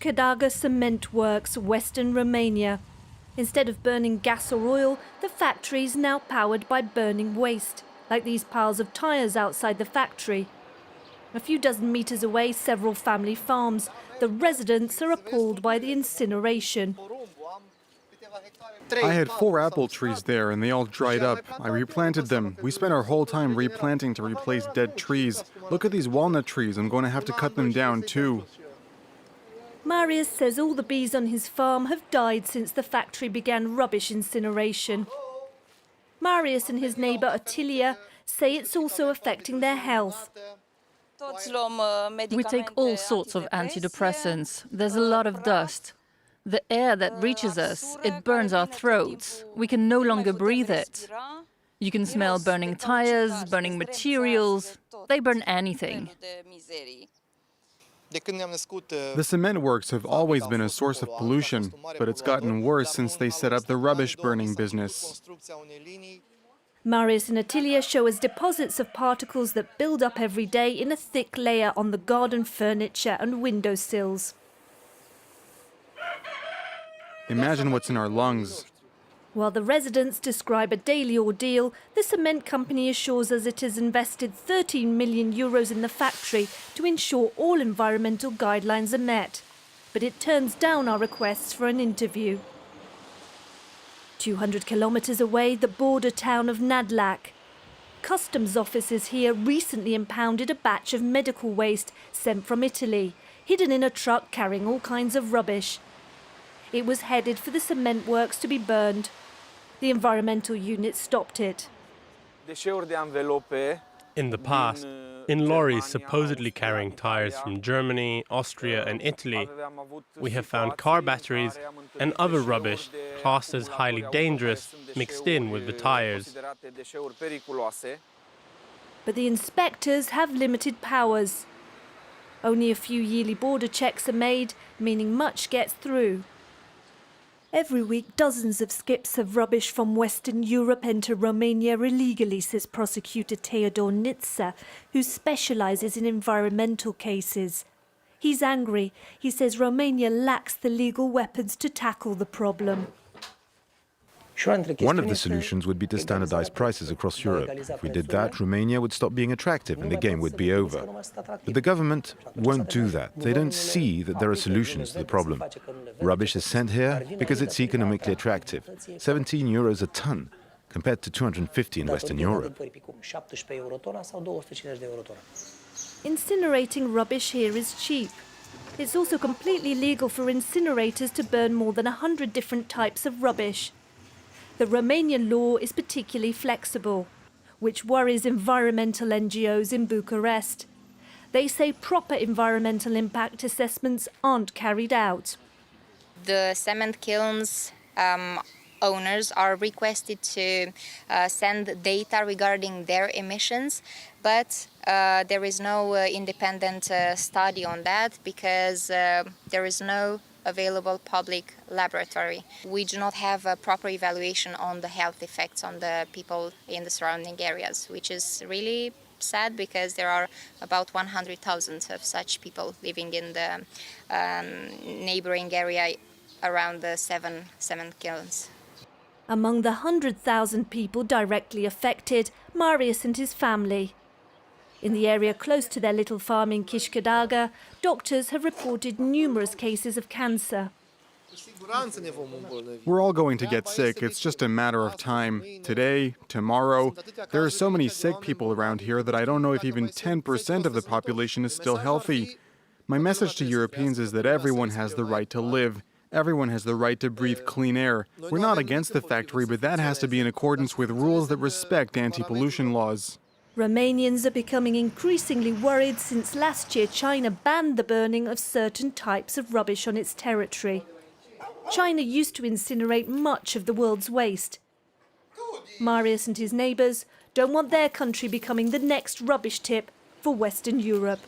Kiș-Cădăuga Cement Works, western Romania. Instead of burning gas or oil, the factory is now powered by burning waste, like these piles of tyres outside the factory. A few dozen metres away, several family farms. The residents are appalled by the incineration. I had 4 apple trees there and they all dried up. I replanted them. We spent our whole time replanting to replace dead trees. Look at these walnut trees. I'm going to have to cut them down too. Marius says all the bees on his farm have died since the factory began rubbish incineration. Marius and his neighbour Ottilia say it's also affecting their health. We take all sorts of antidepressants. There's a lot of dust. The air that reaches us, it burns our throats. We can no longer breathe it. You can smell burning tires, burning materials. They burn anything. The cement works have always been a source of pollution, but it's gotten worse since they set up the rubbish burning business. Marius and Ottilia show us deposits of particles that build up every day in a thick layer on the garden furniture and windowsills. Imagine what's in our lungs. While the residents describe a daily ordeal, the cement company assures us it has invested €13 million in the factory to ensure all environmental guidelines are met. But it turns down our requests for an interview. 200 kilometres away, the border town of Nădlac. Customs officers here recently impounded a batch of medical waste sent from Italy, hidden in a truck carrying all kinds of rubbish. It was headed for the cement works to be burned. The environmental unit stopped it. In the past, in lorries supposedly carrying tyres from Germany, Austria and Italy, we have found car batteries and other rubbish classed as highly dangerous mixed in with the tyres. But the inspectors have limited powers. Only a few yearly border checks are made, meaning much gets through. Every week, dozens of skips of rubbish from Western Europe enter Romania illegally, says prosecutor TEODOR NITA, who specialises in environmental cases. He's angry. He says Romania lacks the legal weapons to tackle the problem. One of the solutions would be to standardize prices across Europe. If we did that, Romania would stop being attractive and the game would be over. But the government won't do that. They don't see that there are solutions to the problem. Rubbish is sent here because it's economically attractive. €17 a ton, compared to 250 in Western Europe. Incinerating rubbish here is cheap. It's also completely legal for incinerators to burn more than 100 different types of rubbish. The Romanian law is particularly flexible, which worries environmental NGOs in Bucharest. They say proper environmental impact assessments aren't carried out. The cement kilns owners are requested to send data regarding their emissions, but there is no independent study on that because there is no available public laboratory. We do not have a proper evaluation on the health effects on the people in the surrounding areas, which is really sad because there are about 100,000 of such people living in the neighboring area around the 7 cement kilns. Among the 100,000 people directly affected, Marius and his family. In the area close to their little farm in Kiș-Cădăuga, doctors have reported numerous cases of cancer. We're all going to get sick. It's just a matter of time. Today, tomorrow. There are so many sick people around here that I don't know if even 10% of the population is still healthy. My message to Europeans is that everyone has the right to live. Everyone has the right to breathe clean air. We're not against the factory, but that has to be in accordance with rules that respect anti-pollution laws. Romanians are becoming increasingly worried since last year China banned the burning of certain types of rubbish on its territory. China used to incinerate much of the world's waste. Marius and his neighbours don't want their country becoming the next rubbish tip for Western Europe.